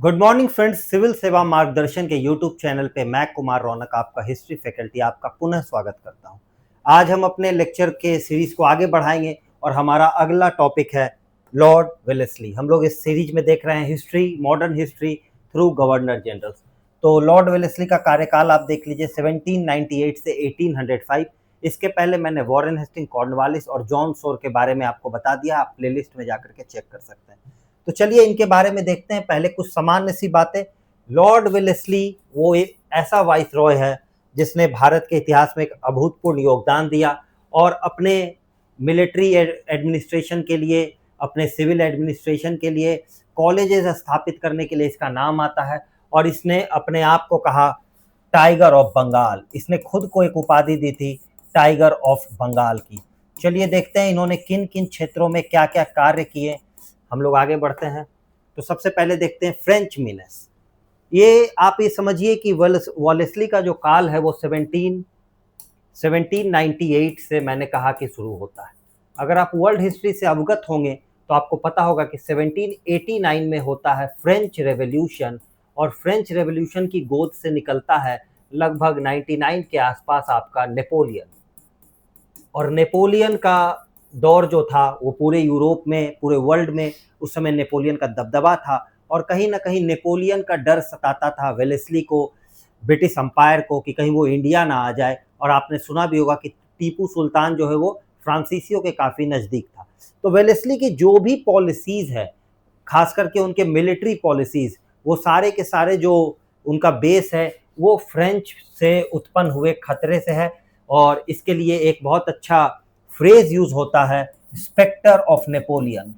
Good morning friends. Civil सेवा मार्गदर्शन के यूट्यूब चैनल पे मैं कुमार रौनक आपका हिस्ट्री फैकल्टी आपका पुनः स्वागत करता हूं। आज हम अपने लेक्चर के सीरीज को आगे बढ़ाएंगे और हमारा अगला टॉपिक है लॉर्ड वेलेस्ली। हम लोग इस सीरीज में देख रहे हैं history, modern history through governor general. तो लॉर्ड वेलेस्ली का कार्यकाल आप देख लीजिए 1798 से 1805। इसके पहले मैंने वॉरेन हेस्टिंग, कॉर्नवालिस और जॉन सोर के बारे में आपको बता दिया। आप प्लेलिस्ट में जाकर के चेक कर सकते हैं। तो चलिए इनके बारे में देखते हैं। पहले कुछ सामान्य सी बातें। लॉर्ड वेलेस्ली वो एक ऐसा वाइसरॉय है जिसने भारत के इतिहास में एक अभूतपूर्व योगदान दिया और अपने मिलिट्री एडमिनिस्ट्रेशन के लिए, अपने सिविल एडमिनिस्ट्रेशन के लिए, कॉलेजेस स्थापित करने के लिए इसका नाम आता है। और इसने अपने आप को कहा टाइगर ऑफ बंगाल। इसने खुद को एक उपाधि दी थी टाइगर ऑफ बंगाल की। चलिए देखते हैं इन्होंने किन किन क्षेत्रों में क्या क्या कार्य किए। हम लोग आगे बढ़ते हैं। तो सबसे पहले देखते हैं फ्रेंच मीनेस। ये आप ये समझिए कि वेलेस्ली का जो काल है वो 1798 से मैंने कहा कि शुरू होता है। अगर आप वर्ल्ड हिस्ट्री से अवगत होंगे तो आपको पता होगा कि 1789 में होता है फ्रेंच रेवोल्यूशन, और फ्रेंच रेवोल्यूशन की गोद से निकलता है लगभग 99 के आसपास आपका नेपोलियन। और नेपोलियन का दौर जो था वो पूरे यूरोप में, पूरे वर्ल्ड में उस समय नेपोलियन का दबदबा था। और कहीं ना कहीं नेपोलियन का डर सताता था वेलेस्ली को, ब्रिटिश अंपायर को, कि कहीं वो इंडिया ना आ जाए। और आपने सुना भी होगा कि टीपू सुल्तान जो है वो फ्रांसीसियों के काफ़ी नज़दीक था। तो वेलेस्ली की जो भी पॉलिसीज़ है, खास करके उनके मिलिट्री पॉलिसीज़, वो सारे के सारे जो उनका बेस है वो फ्रेंच से उत्पन्न हुए खतरे से है। और इसके लिए एक बहुत अच्छा फ्रेज यूज होता है, spectre of Napoleon.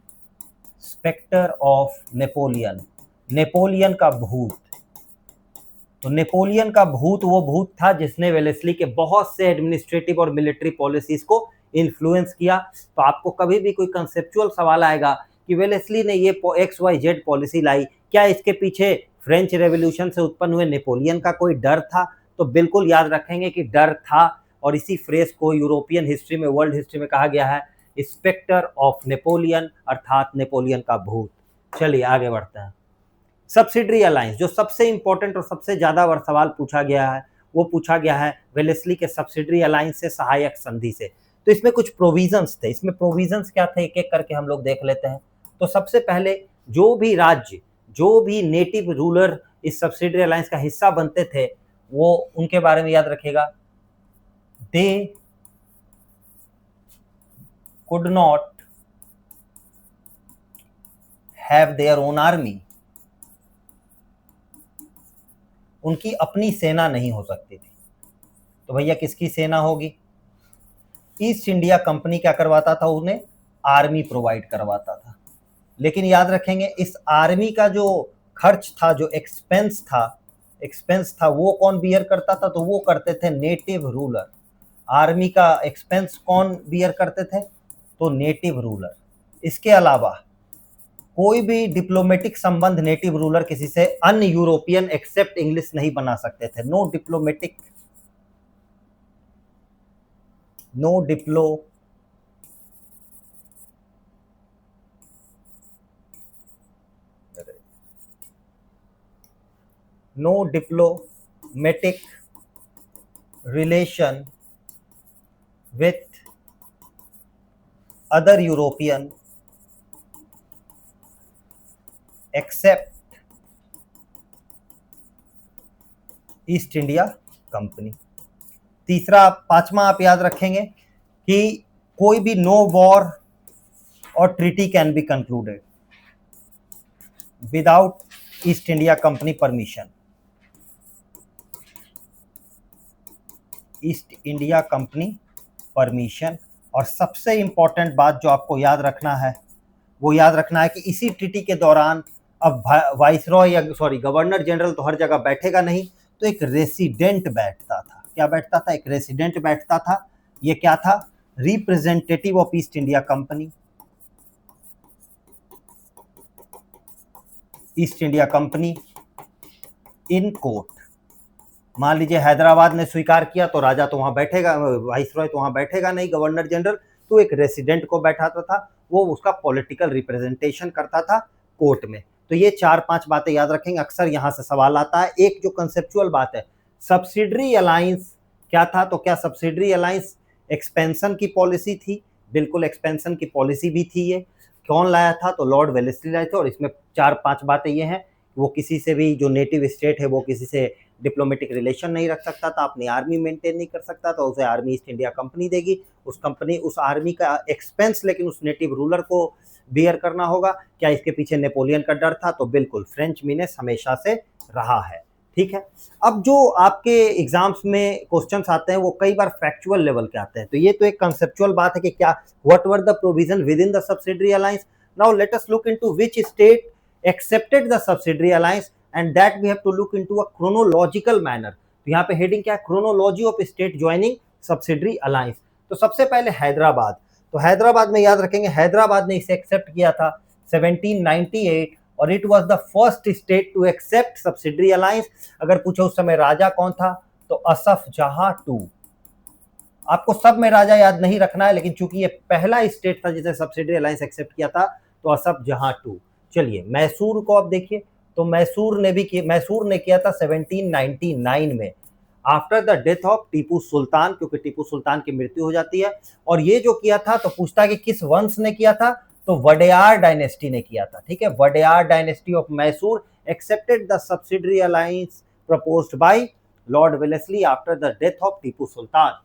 Spectre of Napoleon, Napoleon का भूत। तो नेपोलियन का भूत वो भूत था जिसने वेलेस्ली के बहुत से एडमिनिस्ट्रेटिव और मिलिट्री पॉलिसीज को इन्फ्लुएंस किया। तो आपको कभी भी कोई कंसेप्चुअल सवाल आएगा कि वेलेस्ली ने ये XYZ पॉलिसी लाई, क्या इसके पीछे फ्रेंच रेवोल्यूशन से उत्पन्न हुए नेपोलियन का कोई डर था? तो बिल्कुल याद रखेंगे कि डर था। और इसी फ्रेज को यूरोपियन हिस्ट्री में, वर्ल्ड हिस्ट्री में कहा गया है स्पेक्टर ऑफ नेपोलियन, अर्थात नेपोलियन का भूत। चलिए आगे बढ़ते हैं। सब्सिडरी अलायंस, जो सबसे इंपॉर्टेंट और सबसे ज्यादा सवाल पूछा गया है वो पूछा गया है वेलेस्ली के सब्सिडरी अलायंस से, सहायक संधि से। तो इसमें कुछ प्रोविजंस थे। इसमें प्रोविजंस क्या थे, एक एक करके हम लोग देख लेते हैं। तो सबसे पहले जो भी राज्य, जो भी नेटिव रूलर इस सब्सिडरी अलायंस का हिस्सा बनते थे, वो उनके बारे में याद रखेगा। दे could not have their own army। उनकी अपनी सेना नहीं हो सकती थी। तो भैया किसकी सेना होगी? ईस्ट इंडिया कंपनी क्या करवाता था? उन्हें आर्मी प्रोवाइड करवाता था। लेकिन याद रखेंगे इस आर्मी का जो खर्च था, जो एक्सपेंस था, वो कौन बियर करता था? तो वो करते थे नेटिव रूलर। आर्मी का एक्सपेंस कौन बियर करते थे? तो नेटिव रूलर। इसके अलावा कोई भी डिप्लोमेटिक संबंध नेटिव रूलर किसी से अन्य यूरोपियन एक्सेप्ट इंग्लिश नहीं बना सकते थे। No diplomatic, no diplomatic relation with other European except East India Company. तीसरा, पांचवा आप याद रखेंगे कि कोई भी नो वॉर और treaty can be concluded without East India Company permission. East India Company permission. और सबसे इंपॉर्टेंट बात जो आपको याद रखना है वो याद रखना है कि इसी ट्रीटी के दौरान अब वाइसरॉय या गवर्नर जनरल तो हर जगह बैठेगा नहीं, तो एक रेसिडेंट बैठता था। क्या बैठता था? एक रेसिडेंट बैठता था। ये क्या था? Representative of east India company. East India company in court. मान लीजिए हैदराबाद ने स्वीकार किया तो राजा तो वहां बैठेगा, वाइसरॉय तो वहां बैठेगा नहीं, गवर्नर जनरल। तो एक रेसिडेंट को बैठाता था, वो उसका पॉलिटिकल रिप्रेजेंटेशन करता था कोर्ट में। तो ये 4-5 बातें याद रखेंगे, अक्सर यहाँ से सवाल आता है। एक जो कंसेप्चुअल बात है, सब्सिडरी अलायंस क्या था? तो क्या सब्सिडरी अलायंस एक्सपेंशन की पॉलिसी थी? बिल्कुल एक्सपेंशन की पॉलिसी भी थी। ये कौन लाया था? तो लॉर्ड वेलेस्ली लाए थे। और इसमें 4-5 बातें ये हैं, वो किसी से भी, जो नेटिव स्टेट है वो किसी से डिप्लोमेटिक रिलेशन नहीं रख सकता था, अपनी आर्मी मेंटेन नहीं कर सकता था, उसे आर्मी ईस्ट इंडिया कंपनी देगी, उस आर्मी का एक्सपेंस लेकिन उस नेटिव रूलर को बियर करना होगा। क्या इसके पीछे नेपोलियन का डर था? तो बिल्कुल, फ्रेंच मीनेस हमेशा से रहा है। ठीक है, अब जो आपके एग्जाम्स में क्वेश्चंस आते हैं वो कई बार फैक्चुअल लेवल के आते हैं। तो ये तो एक कंसेप्चुअल बात है कि क्या what were the provision with in the subsidiary alliance. Now let us look into which state accepted the subsidiary alliance and that we have to look into a chronological manner। तो यहाँ पे heading क्या है? chronology of state joining subsidiary alliance। तो सबसे पहले हैदराबाद। तो हैदराबाद में याद रखेंगे, हैदराबाद ने इसे एक्सेप्ट किया था 1798 और it was the first state to accept subsidiary alliance. अगर पूछो उस समय राजा कौन था, तो असफ जहां टू। आपको सब में राजा याद नहीं रखना है, लेकिन चूंकि ये पहला स्टेट था जिसे सब्सिडरी अलायंस एक्सेप्ट किया था, तो असफ जहां टू। चलिए मैसूर को अब देखिए, तो मैसूर ने किया था 1799 में, after the death of Tipu Sultan, क्योंकि टीपू सुल्तान की मृत्यु हो जाती है। और ये जो किया था, तो पूछता है कि किस वंश ने किया था, तो वडेयार डायनेस्टी ने किया था। ठीक है, Wodeyar dynasty of Mysore accepted the subsidiary alliance proposed by lord Wellesley after the death of Tipu Sultan.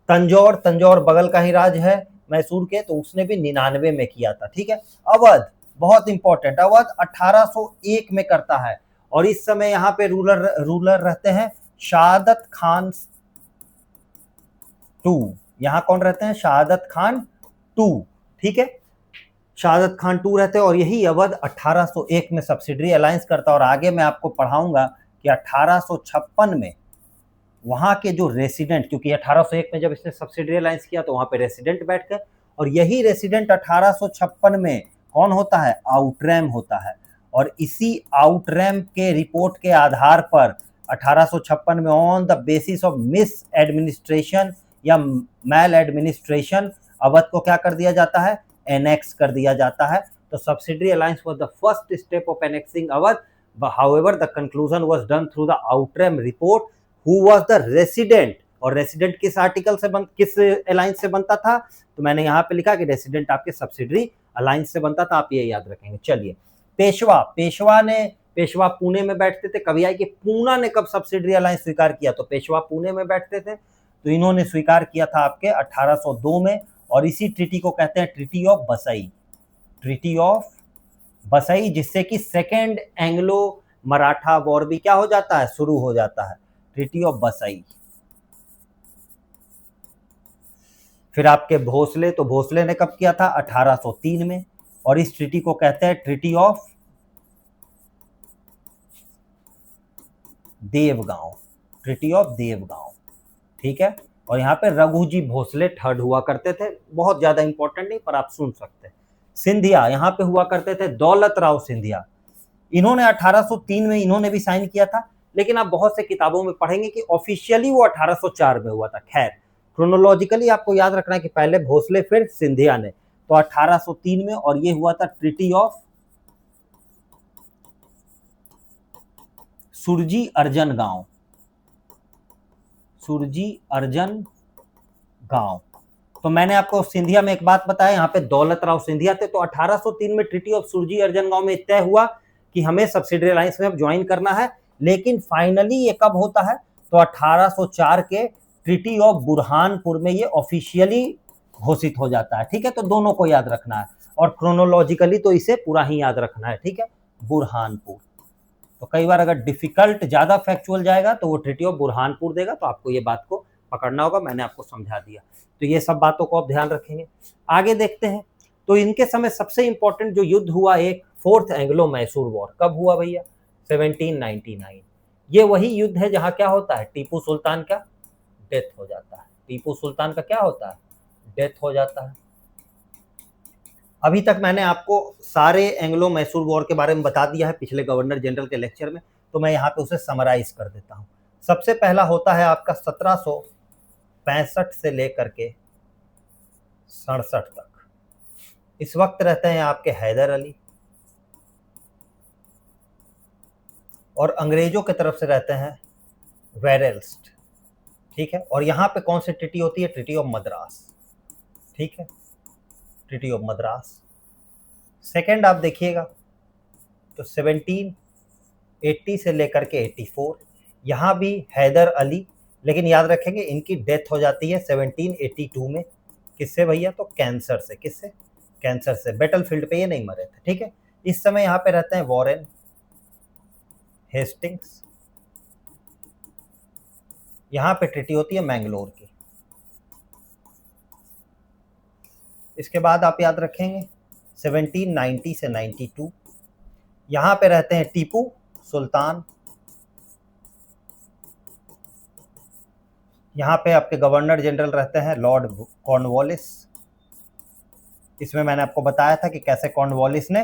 Tanjore बगल का ही राज है मैसूर के, तो उसने भी 99 में किया था। ठीक है, अवध बहुत इंपॉर्टेंट, अवध 1801 में करता है और इस समय यहाँ पे रूलर रहते हैं शहादत खान टू। यहाँ कौन रहते हैं? शहादत खान टू। ठीक है, शहादत खान टू रहते हैं और यही अवध 1801 में सब्सिडरी अलायंस करता है। और आगे मैं आपको पढ़ाऊंगा कि 1856 में वहां के जो रेसिडेंट, क्योंकि 1801 में जब इसने सब्सिडरी अलायंस किया तो वहां पे रेसिडेंट बैठ गए, और यही रेसिडेंट 1856 में कौन होता है? आउटरैम होता है। और इसी आउटरैम के रिपोर्ट के आधार पर 1856 में on the basis of miss administration या मैल एडमिनिस्ट्रेशन अवध को क्या कर दिया जाता है? एनेक्स कर दिया जाता है। तो subsidiary alliance was the first step of annexing Awadh, however the conclusion was done through the Outram report who was the resident. और रेसिडेंट किस आर्टिकल से किस अलायंस से बनता था? तो मैंने यहाँ पे लिखा कि रेसिडेंट आपके सब्सिडरी अलायंस से बनता था, आप ये याद रखेंगे। चलिए पेशवा पुणे में बैठते थे। कभी आई कि पूना ने कब सब्सिडरी अलायंस स्वीकार किया? तो पेशवा पुणे में बैठते थे, तो इन्होंने स्वीकार किया था आपके 1802 में। और इसी ट्रीटी को कहते हैं treaty of Bassein. Treaty of Bassein, जिससे कि सेकेंड एंग्लो मराठा वॉर भी क्या हो जाता है? शुरू हो जाता है। ट्रीटी ऑफ बसई। फिर आपके भोसले, तो भोसले ने कब किया था? 1803 में। और इस ट्रीटी को कहते हैं treaty of Devgaon. Treaty of Devgaon. ठीक है, और यहाँ पे रघुजी भोसले थर्ड हुआ करते थे, बहुत ज्यादा इंपॉर्टेंट नहीं पर आप सुन सकते हैं। सिंधिया यहाँ पे हुआ करते थे, दौलत राव सिंधिया। इन्होंने 1803 में इन्होंने भी साइन किया था, लेकिन आप बहुत से किताबों में पढ़ेंगे कि ऑफिशियली वो 1804 में हुआ था। खैर, क्रोनोलॉजिकली आपको याद रखना है कि पहले भोसले फिर सिंधिया ने, तो 1803 में। और ये हुआ था ट्रीटी ऑफ सुरजी अर्जन गांव। सुरजी अर्जन गांव। तो मैंने आपको सिंधिया में एक बात बताया, यहाँ पे दौलत राव सिंधिया थे। तो 1803 में ट्रीटी ऑफ सुरजी अर्जन गांव में तय हुआ कि हमें सब्सिडरी अलायंस में अब ज्वाइन करना है। लेकिन फाइनली ये कब होता है? तो 1804 के ट्रीटी ऑफ बुरहानपुर में ये ऑफिशियली घोषित हो जाता है। ठीक है, तो दोनों को याद रखना है और क्रोनोलॉजिकली तो इसे पूरा ही याद रखना है। ठीक है, बुरहानपुर। तो कई बार अगर डिफिकल्ट ज्यादा फैक्चुअल जाएगा तो वो ट्रीटी ऑफ बुरहानपुर देगा, तो आपको ये बात को पकड़ना होगा। मैंने आपको समझा दिया, तो ये सब बातों को आप ध्यान रखेंगे। आगे देखते हैं, तो इनके समय सबसे इंपॉर्टेंट जो युद्ध हुआ, एक फोर्थ एंग्लो मैसूर वॉर। कब हुआ भैया? 1799। ये वही युद्ध है जहां क्या होता है? टीपू सुल्तान का डेथ हो जाता है। टीपू सुल्तान का क्या होता है? डेथ हो जाता है। अभी तक मैंने आपको सारे एंग्लो मैसूर वॉर के बारे में बता दिया है पिछले गवर्नर जनरल के लेक्चर में, तो मैं यहाँ पे उसे समराइज कर देता हूँ। सबसे पहला होता है आपका 1765 से लेकर के 67 तक। इस वक्त रहते हैं आपके हैदर अली। और अंग्रेजों की तरफ से रहते हैं वेरेल्स्ट, ठीक है। और यहाँ पे कौन सी ट्रीटी होती है? ट्रीटी ऑफ मद्रास, ठीक है, ट्रीटी ऑफ मद्रास। सेकेंड आप देखिएगा तो 1780 से लेकर के 84, यहाँ भी हैदर अली, लेकिन याद रखेंगे इनकी डेथ हो जाती है 1782 में। किससे भैया? तो कैंसर से। किससे? कैंसर से। बैटलफील्ड पे ये नहीं मरे थे, ठीक है। इस समय यहाँ पे रहते हैं वॉरेन हेस्टिंग्स। यहाँ पे ट्रीटी होती है मैंगलोर की। इसके बाद आप याद रखेंगे 1790 से 92, यहाँ पे रहते हैं टीपू सुल्तान। यहाँ पे आपके गवर्नर जनरल रहते हैं लॉर्ड कॉर्नवालिस। इसमें मैंने आपको बताया था कि कैसे कॉर्नवालिस ने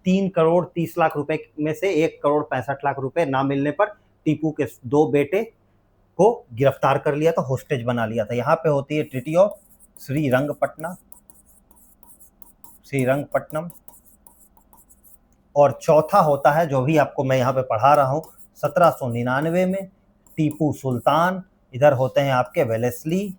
3 करोड़ 30 लाख रुपए में से 1 करोड़ 65 लाख रुपए ना मिलने पर टीपू के 2 बेटे को गिरफ्तार कर लिया था, होस्टेज बना लिया था। यहाँ पे होती है ट्रीटी ऑफ श्रीरंगपट्टनम। और चौथा होता है जो भी आपको मैं यहाँ पे पढ़ा रहा हूँ 1799 में टीपू सुल्तान। इधर होते हैं आपके वेलेस्ली,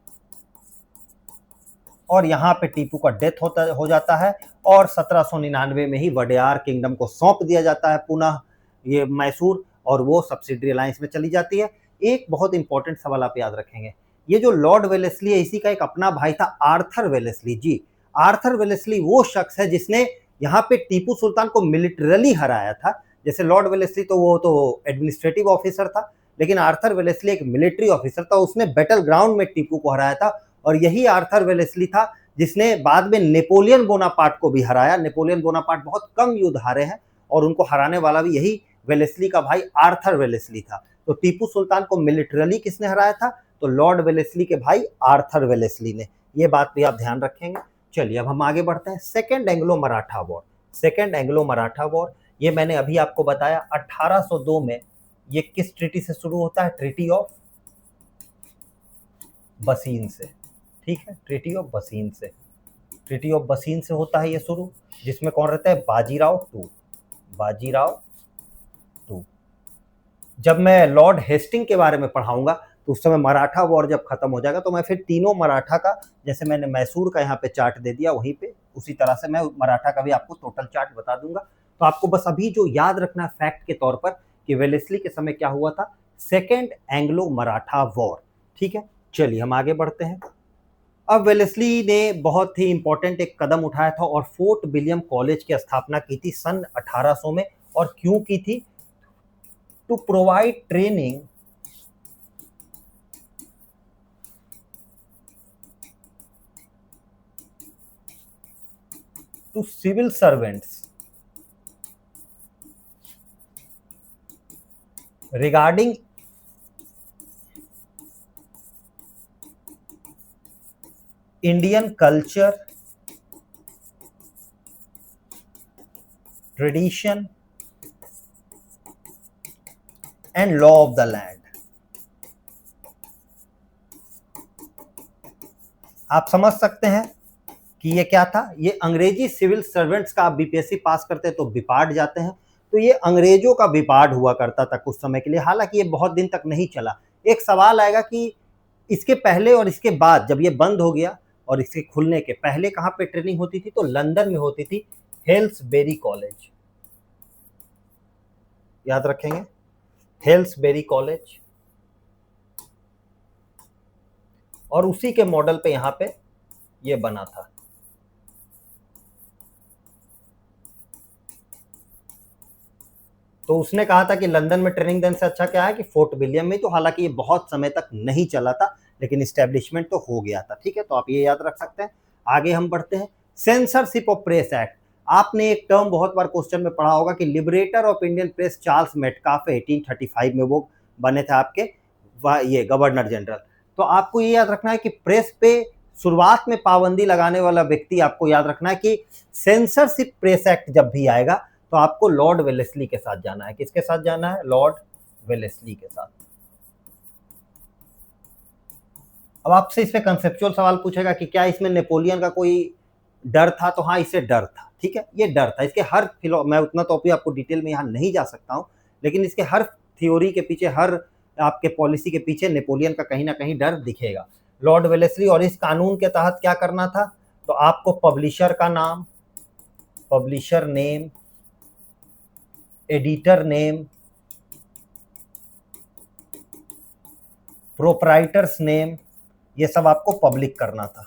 और यहाँ पे टीपू का डेथ हो जाता है और 1799 में ही वडेयार किंगडम को सौंप दिया जाता है पुनः ये मैसूर, और वो सब्सिडरी अलायंस में चली जाती है। एक बहुत इंपॉर्टेंट सवाल आप याद रखेंगे, ये जो लॉर्ड वेलेस्ली है इसी का एक अपना भाई था आर्थर वेलेस्ली। जी, आर्थर वेलेस्ली वो शख्स है जिसने यहाँ पे टीपू सुल्तान को मिलिटरली हराया था। जैसे लॉर्ड वेलेस्ली तो वो तो एडमिनिस्ट्रेटिव ऑफिसर था, लेकिन आर्थर वेलेस्ली एक मिलिट्री ऑफिसर था, उसने बैटल ग्राउंड में टीपू को हराया था। और यही आर्थर वेलेस्ली था जिसने बाद में नेपोलियन बोनापार्ट को भी हराया। नेपोलियन बोनापार्ट बहुत कम युद्ध हारे हैं और उनको हराने वाला भी यही वेलेस्ली का भाई आर्थर वेलेस्ली था। तो टीपू सुल्तान को मिलिटरली किसने हराया था? तो लॉर्ड वेलेस्ली के भाई आर्थर वेलेस्ली ने। ये बात भी आप ध्यान रखेंगे। चलिए अब हम आगे बढ़ते हैं। Second Anglo Maratha war. Second Anglo Maratha war ये मैंने अभी आपको बताया 1802 में ये किस ट्रीटी से शुरू होता है? ट्रीटी ऑफ बसीन से, ठीक है, ट्रीटी ऑफ बसीन से। ट्रीटी ऑफ बसीन से होता है ये शुरू, जिसमें कौन रहता है? बाजीराव टू। जब मैं लॉर्ड हेस्टिंग के बारे में पढ़ाऊंगा तो उस समय मराठा वॉर जब खत्म हो जाएगा तो मैं फिर तीनों मराठा का, जैसे मैंने मैसूर का यहाँ पे चार्ट दे दिया वहीं पे, उसी तरह से मैं मराठा का भी आपको टोटल चार्ट बता दूंगा। तो आपको बस अभी जो याद रखना है फैक्ट के तौर पर कि वेलेस्ली के समय क्या हुआ था? सेकेंड एंग्लो मराठा वॉर, ठीक है। चलिए हम आगे बढ़ते हैं। अब वेलेस्ली ने बहुत ही इंपॉर्टेंट एक कदम उठाया था और फोर्ट विलियम कॉलेज की स्थापना की थी सन 1800 में। और क्यों की थी? To provide training to civil servants regarding Indian culture, tradition and law of the land. आप समझ सकते हैं कि ये क्या था? ये अंग्रेजी सिविल सर्वेंट्स का, आप बीपीएससी पास करते हैं तो बिपार्ड जाते हैं, तो ये अंग्रेजों का बिपार्ड हुआ करता था कुछ समय के लिए। हालांकि ये बहुत दिन तक नहीं चला। एक सवाल आएगा कि इसके पहले और इसके बाद जब ये बंद हो गया और इसके खुलने के पहले कहाँ पे ट्रेनिंग होती थी? तो लंदन में होती थी, हेल्सबेरी कॉलेज। याद रखेंगे, हेल्सबेरी कॉलेज। और उसी के मॉडल पे यहाँ पे ये बना था। तो उसने कहा था कि लंदन में ट्रेनिंग देने से अच्छा क्या है कि फोर्ट विलियम में। तो हालांकि ये बहुत समय तक नहीं चला था, लेकिन इस्टेब्लिशमेंट तो हो गया था, ठीक है। तो आप ये याद रख सकते हैं। आगे हम बढ़ते हैं। Censorship of press act. आपने एक टर्म बहुत बार क्वेश्चन में पढ़ा होगा कि liberator of Indian press Charles Metcalfe 1835 में वो बने थे आपके ये गवर्नर जनरल। तो आपको ये याद रखना है कि प्रेस पे शुरुआत में पाबंदी लगाने वाला व्यक्ति, आपको याद रखना है कि सेंसरशिप प्रेस एक्ट जब भी आएगा तो आपको लॉर्ड वेलेस्ली के साथ जाना है। किसके साथ जाना है? लॉर्ड वेलेस्ली के साथ। अब आपसे इस पे कंसेप्चुअल सवाल पूछेगा कि क्या इसमें नेपोलियन का कोई डर था? तो हाँ, इसे डर था, ठीक है, ये डर था। इसके हर मैं उतना तो अभी आपको डिटेल में यहाँ नहीं जा सकता हूँ, लेकिन इसके हर थ्योरी के पीछे, हर आपके पॉलिसी के पीछे नेपोलियन का कहीं ना कहीं डर दिखेगा। लॉर्ड वेलेस्ली, और इस कानून के तहत क्या करना था, तो आपको पब्लिशर का नाम, publisher name, editor name, proprietors name, ये सब आपको पब्लिक करना था।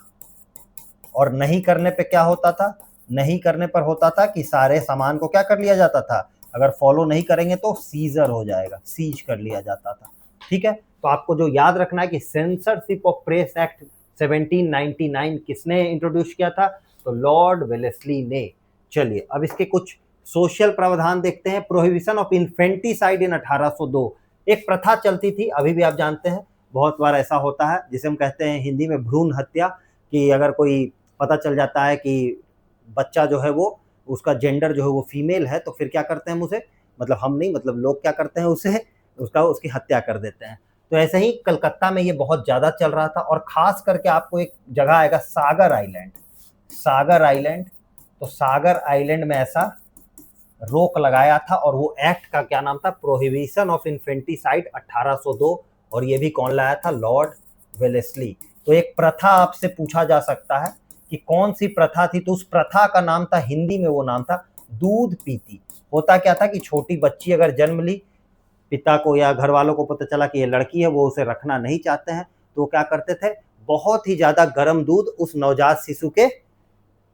और नहीं करने पे क्या होता था, नहीं करने पर होता था कि सारे सामान को क्या कर लिया जाता था, अगर फॉलो नहीं करेंगे तो सीजर हो जाएगा, सीज कर लिया जाता था। ठीक है, तो आपको जो याद रखना है कि सेंसरशिप ऑफ प्रेस एक्ट 1799 किसने इंट्रोड्यूस किया था, तो लॉर्ड वेलेस्ली ने। चलिए अब इसके कुछ सोशल प्रावधान देखते हैं। प्रोहिबिशन ऑफ इन्फेंटिसाइड इन 1802, एक प्रथा चलती थी, अभी भी आप जानते हैं बहुत बार ऐसा होता है, जिसे हम कहते हैं हिंदी में भ्रूण हत्या, कि अगर कोई पता चल जाता है कि बच्चा जो है वो, उसका जेंडर जो है वो फीमेल है, तो फिर क्या करते हैं उसे, मतलब हम नहीं, मतलब लोग क्या करते हैं उसे, उसकी हत्या कर देते हैं। तो ऐसे ही कलकत्ता में ये बहुत ज़्यादा चल रहा था, और ख़ास करके आपको एक जगह आएगा सागर आइलैंड, सागर आइलैंड। तो सागर आइलैंड में ऐसा रोक लगाया था, और वो एक्ट का क्या नाम था, प्रोहिबिशन ऑफ इन्फेंटिसाइड 1802, और ये भी कौन लाया था, लॉर्ड वेलेस्ली। तो एक प्रथा आपसे पूछा जा सकता है कि कौन सी प्रथा थी, तो उस प्रथा का नाम था, हिंदी में वो नाम था दूध पीती। होता क्या था कि छोटी बच्ची अगर जन्म ली, पिता को या घर वालों को पता चला कि ये लड़की है, वो उसे रखना नहीं चाहते हैं, तो वो क्या करते थे, बहुत ही ज़्यादा गर्म दूध उस नवजात शिशु के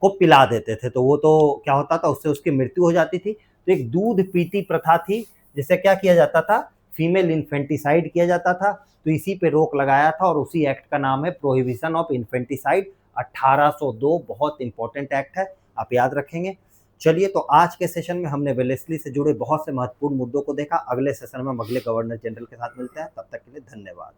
को पिला देते थे, तो वो तो क्या होता था, उससे उसकी मृत्यु हो जाती थी। तो एक दूध पीती प्रथा थी, जिससे क्या किया जाता था, फीमेल इन्फेंटिसाइड किया जाता था। तो इसी पे रोक लगाया था, और उसी एक्ट का नाम है प्रोहिबिशन ऑफ इन्फेंटिसाइड 1802। बहुत इंपॉर्टेंट एक्ट है, आप याद रखेंगे। चलिए, तो आज के सेशन में हमने वेलेस्ली से जुड़े बहुत से महत्वपूर्ण मुद्दों को देखा। अगले सेशन में हम अगले गवर्नर जनरल के साथ मिलते हैं, तब तक के लिए धन्यवाद।